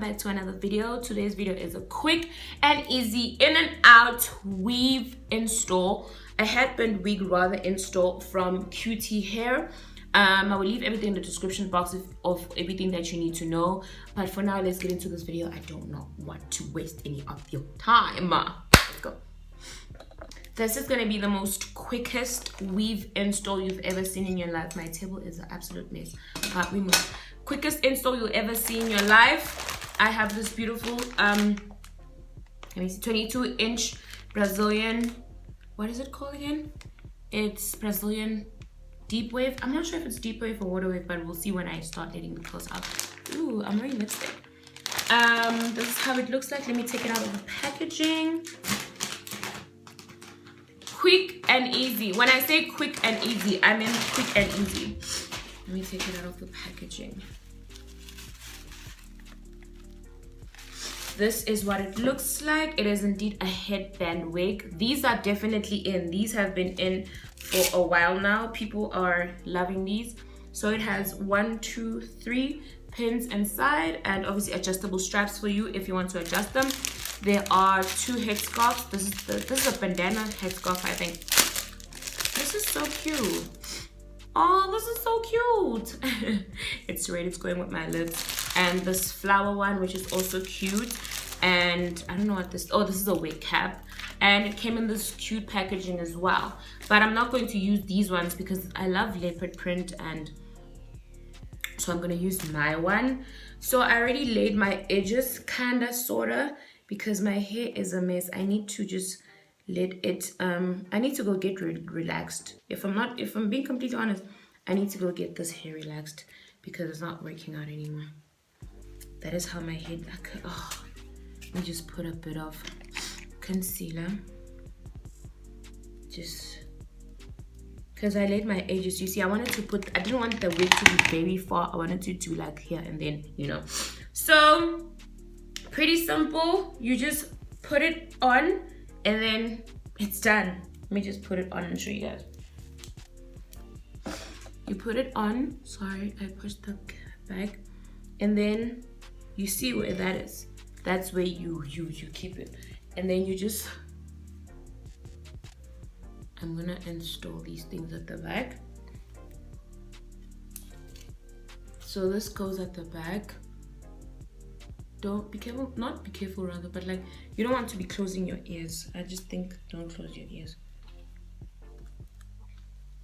back to another video. Today's video is a quick and easy in and out weave install, a headband wig rather install from Cutie Hair. I will leave everything in the description box of everything that you need to know, but for now let's get into this video. I don't want to waste any of your time. Let's go. This is going to be the most quickest weave install you've ever seen in your life. My table is an absolute mess, but we move. Quickest install you'll ever see in your life. I have this beautiful 22-inch Brazilian, what is it called again? It's Brazilian deep wave. I'm not sure if it's deep wave or water wave, but we'll see when I start letting the clothes out. Ooh, I'm wearing lipstick. This is how it looks like. Let me take it out of the packaging. Quick and easy. When I say quick and easy, I mean quick and easy. Let me take it out of the packaging. This is what it looks like. It is indeed a headband wig. These are definitely in. These have been in for a while now. People are loving these. So it has 1, 2, 3 pins inside, and obviously adjustable straps for you if you want to adjust them. There are 2 headscarves. This is a bandana headscarf, I think. This is so cute. Oh, this is so cute. It's red, it's going with my lips. And this flower one, which is also cute. And I don't know what this, oh, this is a wig cap. And it came in this cute packaging as well. But I'm not going to use these ones because I love leopard print, and so I'm going to use my one. So I already laid my edges, kinda, sorta, because my hair is a mess. I need to just let it I need to go get relaxed. If I'm being completely honest, I need to go get this hair relaxed because it's not working out anymore. That is how my head, let me just put a bit of concealer, just because I laid my edges. You see, I didn't want the wig to be very far. I wanted to do like here and then, you know. So pretty simple. You just put it on and then it's done. Let me just put it on and show you guys. You put it on. Sorry, I pushed the back. And then you see where that is. That's where you keep it. And then you just, I'm gonna install these things at the back. So this goes at the back. Don't be careful, not be careful rather, but like, you don't want to be closing your ears. I just think don't close your ears.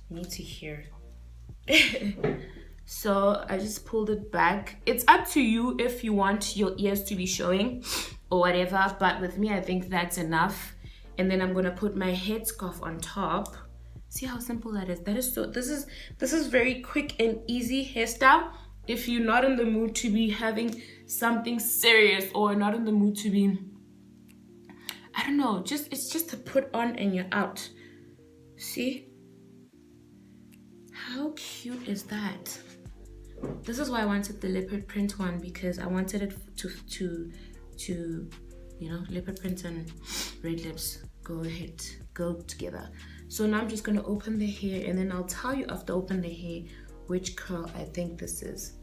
You need to hear. So I just pulled it back. It's up to you if you want your ears to be showing or whatever, but with me I think that's enough. And then I'm gonna put my headscarf on top. See how simple that is. That is so, this is very quick and easy hairstyle. If you're not in the mood to be having something serious, or not in the mood to be, I don't know, it's just to put on and you're out. See? How cute is that? This is why I wanted the leopard print one, because I wanted it to you know, leopard print and red lips go together. So now I'm just gonna open the hair, and then I'll tell you after open the hair which curl I think this is.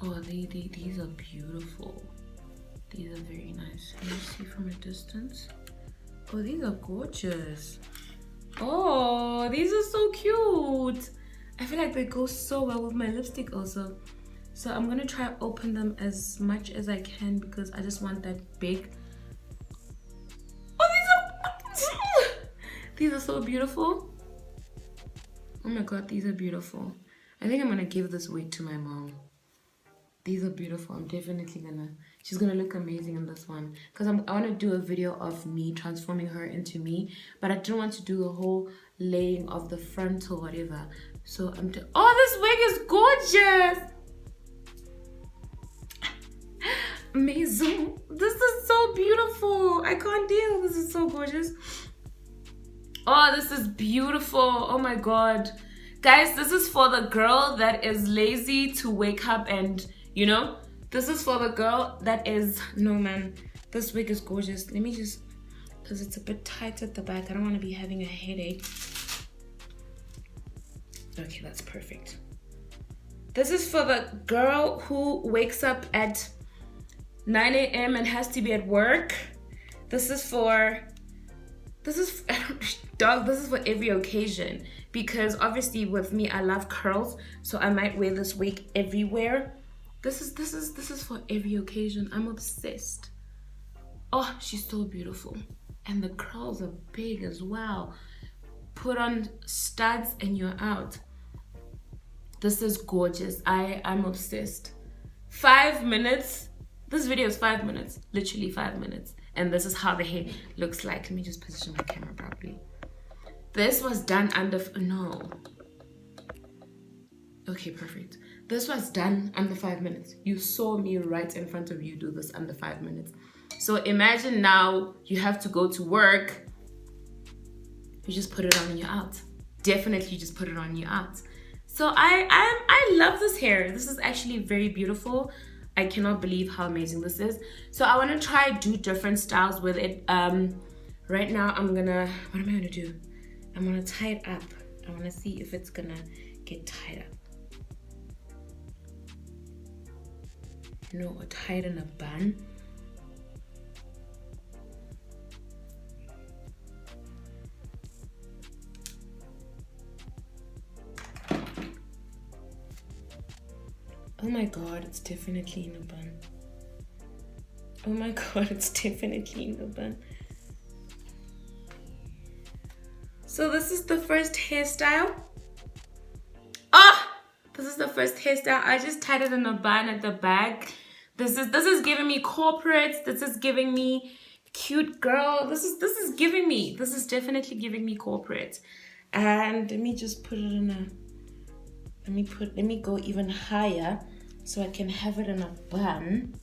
Oh, these are beautiful. These are very nice. Can you see from a distance? Oh, these are gorgeous. Oh, these are so cute. I feel like they go so well with my lipstick also. So I'm gonna try to open them as much as I can because I just want that big. Oh, these are so beautiful. Oh my god, these are beautiful. I think I'm gonna give this wig to my mom. These are beautiful. I'm definitely she's gonna look amazing in this one because I want to do a video of me transforming her into me, but I don't want to do the whole laying of the front or whatever. So oh, this wig is gorgeous. Amazing. This is so beautiful. I can't deal. This is so gorgeous. Oh, this is beautiful. Oh my god, guys, this is for the girl that is lazy to wake up and, you know, this is for the girl that is, no man, this wig is gorgeous. Let me just, because it's a bit tight at the back, I don't want to be having a headache. Okay, that's perfect. This is for the girl who wakes up at 9 a.m. and has to be at work. This is for every occasion, because obviously with me, I love curls, so I might wear this wig everywhere. This is for every occasion. I'm obsessed. Oh, she's so beautiful. And the curls are big as well. Put on studs and you're out. This is gorgeous. I'm obsessed. 5 minutes. This video is 5 minutes. Literally 5 minutes. And this is how the hair looks like. Let me just position my camera properly. This was done under... No. Okay, perfect. This was done under 5 minutes. You saw me right in front of you do this under 5 minutes. So imagine now you have to go to work. You just put it on and you're out. Definitely just put it on and you're out. So I love this hair. This is actually very beautiful. I cannot believe how amazing this is. So I want to try do different styles with it. Right now what am I gonna do? I'm gonna tie it up. I want to see if it's gonna get tied up. No, or tied in a bun. Oh my god, it's definitely in a bun. Oh my god, it's definitely in a bun. So this is the first hairstyle. This is the first hairstyle. I just tied it in a bun at the back. This is giving me corporate. This is giving me cute girl. This is definitely giving me corporate. And let me just put it in a... Let me go even higher so I can have it in a bun.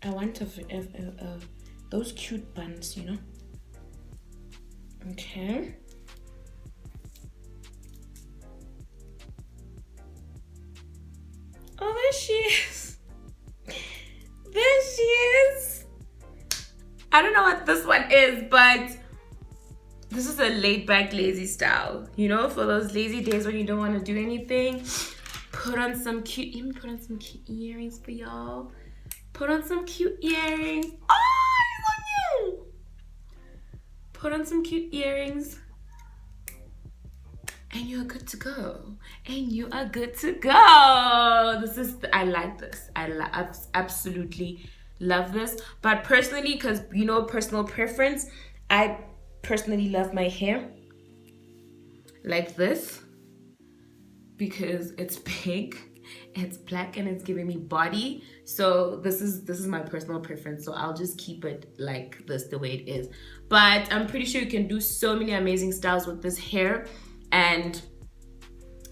I want those cute buns, you know? Okay. Oh, there she is. There she is. I don't know what this one is, but this is a laid back lazy style. You know, for those lazy days when you don't want to do anything. Put on some cute, let me put on some cute earrings for y'all. Put on some cute earrings. Oh, it's on you. Put on some cute earrings. And you're good to go. And you are good to go. I like this. I absolutely love this. But personally, because you know, personal preference, I personally love my hair like this because it's big, it's black, and it's giving me body. So this is my personal preference. So I'll just keep it like this, the way it is. But I'm pretty sure you can do so many amazing styles with this hair. And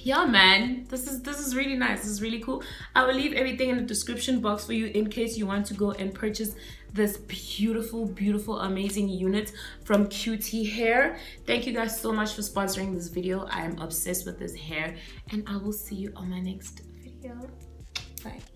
yeah, man, this is really nice. This is really cool. I will leave everything in the description box for you in case you want to go and purchase this beautiful, beautiful, amazing unit from QT Hair. Thank you guys so much for sponsoring this video. I am obsessed with this hair, and I will see you on my next video. Bye.